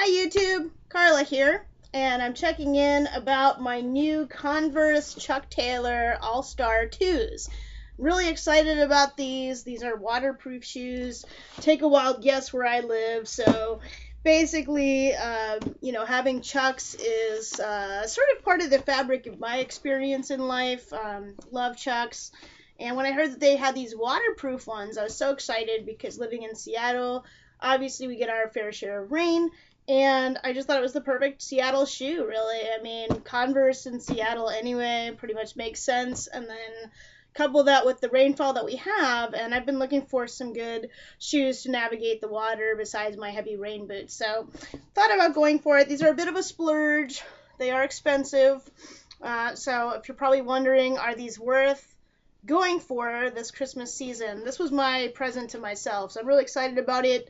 Hi YouTube, Carla here, and I'm checking in about my new Converse Chuck Taylor All-Star 2s. Really excited about these. These are waterproof shoes. Take a wild guess where I live. So basically, having Chucks is sort of part of the fabric of my experience in life. Love Chucks. And when I heard that they had these waterproof ones, I was so excited because living in Seattle, obviously we get our fair share of rain. And I just thought it was the perfect Seattle shoe, really. I mean, Converse in Seattle anyway pretty much makes sense. And then couple that with the rainfall that we have, and I've been looking for some good shoes to navigate the water besides my heavy rain boots. So thought about going for it. These are a bit of a splurge. They are expensive. So if you're probably wondering, are these worth going for this Christmas season? This was my present to myself, so I'm really excited about it.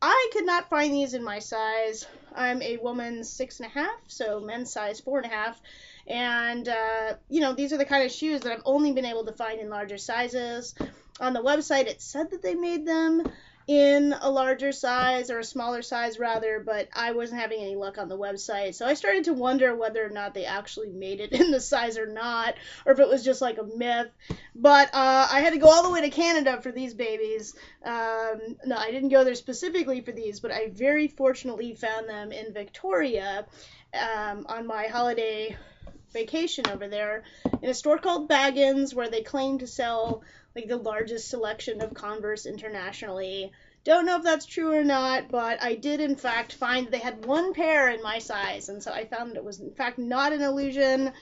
I could not find these in my size. I'm a woman 6.5, so men's size 4.5. And, these are the kind of shoes that I've only been able to find in larger sizes. On the website, it said that they made them in a larger size, or a smaller size rather, but I wasn't having any luck on the website. So I started to wonder whether or not they actually made it in the size or not, or if it was just like a myth. But I had to go all the way to Canada for these babies. No, I didn't go there specifically for these, but I very fortunately found them in Victoria on my holiday vacation over there in a store called Baggins, where they claim to sell like the largest selection of Converse internationally. Don't know if that's true or not, but I did in fact find they had one pair in my size, and so I found it was in fact not an illusion.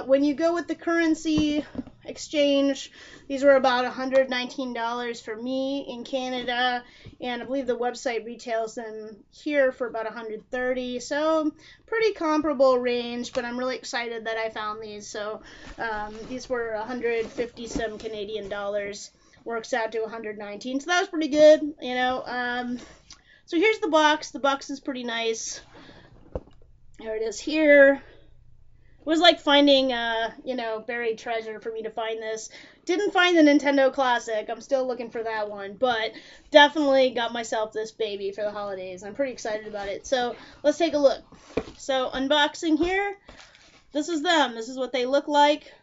When you go with the currency exchange, these were about $119 for me in Canada, and I believe the website retails them here for about $130, so pretty comparable range, but I'm really excited that I found these. So these were 150 some Canadian dollars, works out to 119, so that was pretty good, so here's the box. The box is pretty nice. There it is here. It was like finding, buried treasure for me to find this. Didn't find the Nintendo Classic. I'm still looking for that one, but definitely got myself this baby for the holidays. I'm pretty excited about it. So let's take a look. So unboxing here. This is them. This is what they look like.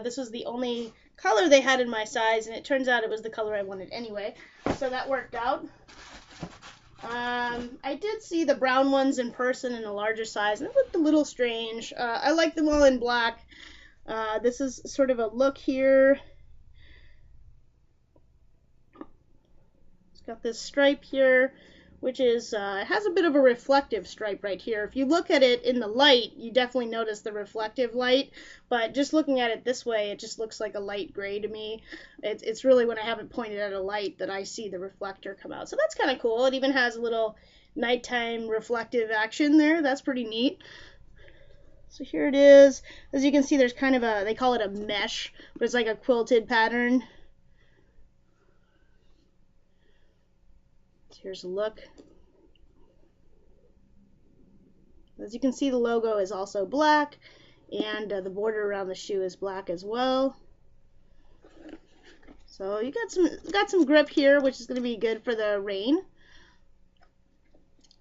This was the only color they had in my size, and it turns out it was the color I wanted anyway. So that worked out. I did see the brown ones in person in a larger size, and it looked a little strange. I like them all in black. This is sort of a look here. It's got this stripe here, which is, it has a bit of a reflective stripe right here. If you look at it in the light, you definitely notice the reflective light, but just looking at it this way, it just looks like a light gray to me. It's really when I have it pointed at a light that I see the reflector come out. So that's kind of cool. It even has a little nighttime reflective action there. That's pretty neat. So here it is. As you can see, there's kind of a, they call it a mesh, but it's like a quilted pattern. Here's a look. As you can see, the logo is also black, and the border around the shoe is black as well. So you got some grip here, which is going to be good for the rain.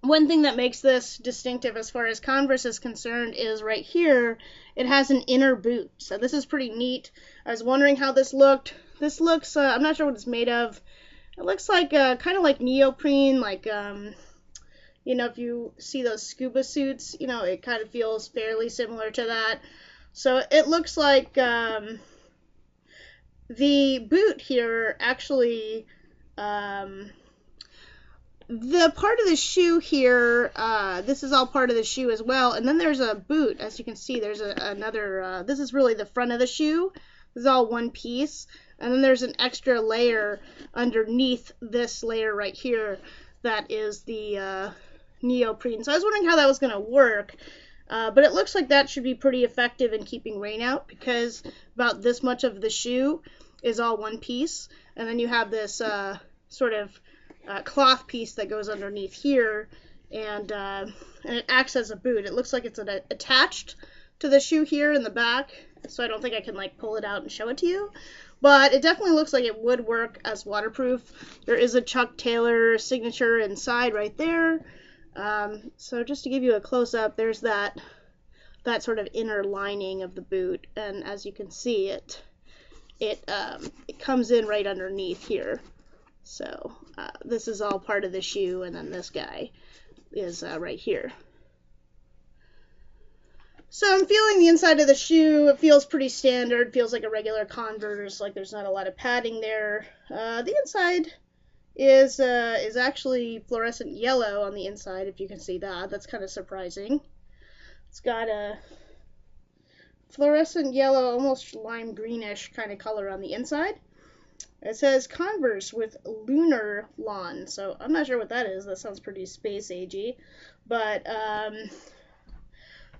One thing that makes this distinctive as far as Converse is concerned is right here, it has an inner boot. So this is pretty neat. I was wondering how this looked. This looks, I'm not sure what it's made of. It looks like kind of like neoprene, like, if you see those scuba suits, it kind of feels fairly similar to that. So it looks like the boot here actually, the part of the shoe here, this is all part of the shoe as well. And then there's a boot, as you can see, there's another, this is really the front of the shoe. This is all one piece. And then there's an extra layer underneath this layer right here that is the neoprene. So I was wondering how that was going to work. But it looks like that should be pretty effective in keeping rain out, because about this much of the shoe is all one piece. And then you have this sort of cloth piece that goes underneath here, and it acts as a boot. It looks like it's attached to the shoe here in the back, so I don't think I can like pull it out and show it to you. But it definitely looks like it would work as waterproof. There is a Chuck Taylor signature inside right there. So just to give you a close-up, there's that sort of inner lining of the boot, and as you can see, it comes in right underneath here. So this is all part of the shoe, and then this guy is right here. So I'm feeling the inside of the shoe. It feels pretty standard, feels like a regular Converse, like there's not a lot of padding there. The inside is actually fluorescent yellow on the inside, if you can see that. That's kind of surprising. It's got a fluorescent yellow, almost lime greenish kind of color on the inside. It says Converse with lunar lawn, so I'm not sure what that is. That sounds pretty space agey, but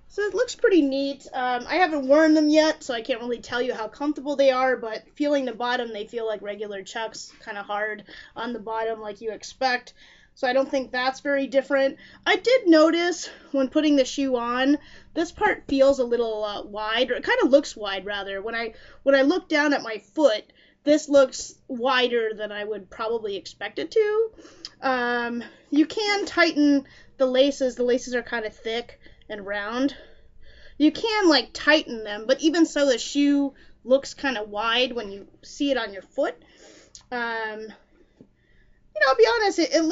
so it looks pretty neat. I haven't worn them yet, so I can't really tell you how comfortable they are, but feeling the bottom, they feel like regular Chucks, kind of hard on the bottom like you expect. So I don't think that's very different. I did notice when putting the shoe on, this part feels a little wide, or it kind of looks wide rather. When I look down at my foot, this looks wider than I would probably expect it to. You can tighten the laces. The laces are kind of thick and round. You can like tighten them, but even so, the shoe looks kind of wide when you see it on your foot. You know, I'll be honest, it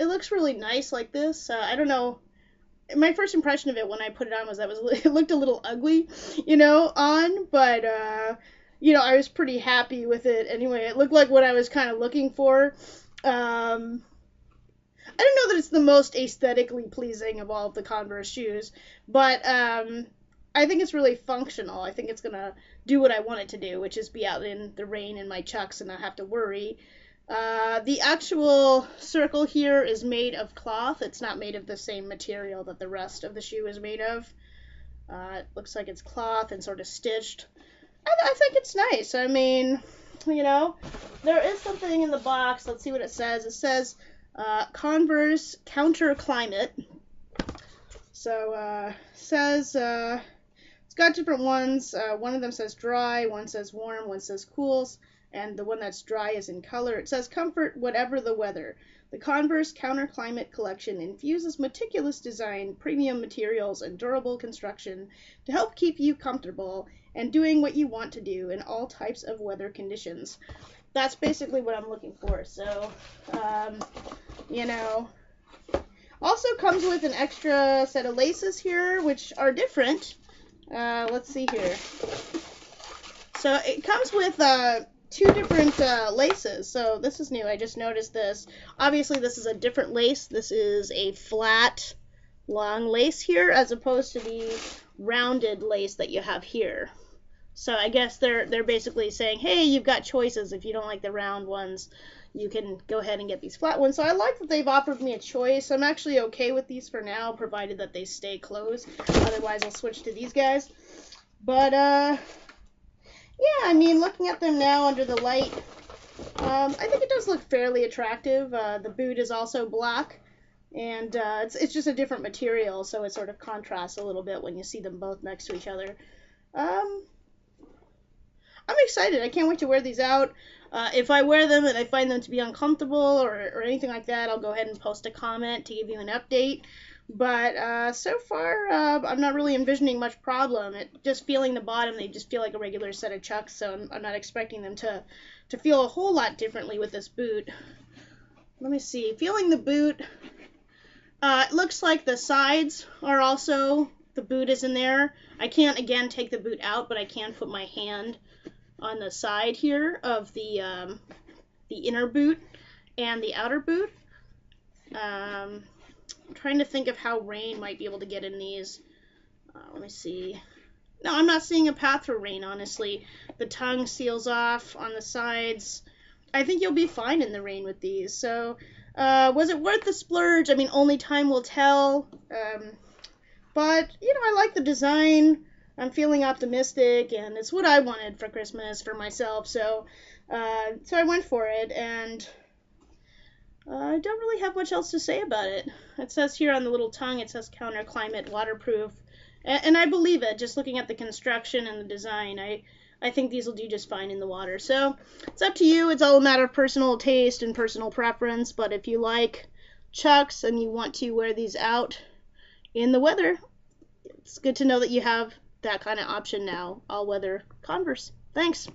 looks really nice like this. I don't know. My first impression of it when I put it on was it looked a little ugly, you know, on, but you know, I was pretty happy with it anyway. It looked like what I was kind of looking for. I don't know that it's the most aesthetically pleasing of all of the Converse shoes, but I think it's really functional. I think it's gonna do what I want it to do, which is be out in the rain in my Chucks and not have to worry. The actual circle here is made of cloth. It's not made of the same material that the rest of the shoe is made of. It looks like it's cloth and sort of stitched. I think it's nice. I mean, you know, there is something in the box. Let's see what it says. It says Converse Counter Climate. So says it's got different ones. One of them says dry, one says warm, one says cools, and the one that's dry is in color. It says comfort whatever the weather. The Converse Counter Climate Collection infuses meticulous design, premium materials, and durable construction to help keep you comfortable and doing what you want to do in all types of weather conditions. That's basically what I'm looking for. So, you know, also comes with an extra set of laces here, which are different. Let's see here. So it comes with two different laces. So this is new. I just noticed this. Obviously, this is a different lace. This is a flat, long lace here, as opposed to the rounded lace that you have here. So I guess they're basically saying, hey, you've got choices. If you don't like the round ones, you can go ahead and get these flat ones. So I like that they've offered me a choice. I'm actually okay with these for now, provided that they stay closed. Otherwise, I'll switch to these guys. But, yeah, I mean, looking at them now under the light, I think it does look fairly attractive. The boot is also black, and it's just a different material, so it sort of contrasts a little bit when you see them both next to each other. I'm excited. I can't wait to wear these out. If I wear them and I find them to be uncomfortable or anything like that, I'll go ahead and post a comment to give you an update. But so far, I'm not really envisioning much problem. Just feeling the bottom, they just feel like a regular set of Chucks, so I'm not expecting them to feel a whole lot differently with this boot. Let me see. Feeling the boot, it looks like the sides are also, the boot is in there. I can't, again, take the boot out, but I can put my hand on the side here of the inner boot and the outer boot. I'm trying to think of how rain might be able to get in these. Let me see. No, I'm not seeing a path for rain, honestly. The tongue seals off on the sides. I think you'll be fine in the rain with these. So, was it worth the splurge? I mean, only time will tell. But, you know, I like the design. I'm feeling optimistic, and it's what I wanted for Christmas for myself. So I went for it, and I don't really have much else to say about it. It says here on the little tongue, it says counter climate, waterproof, and I believe it. Just looking at the construction and the design, I think these will do just fine in the water. So it's up to you. It's all a matter of personal taste and personal preference. But if you like Chucks and you want to wear these out in the weather, it's good to know that you have that kind of option now. All weather Converse. Thanks.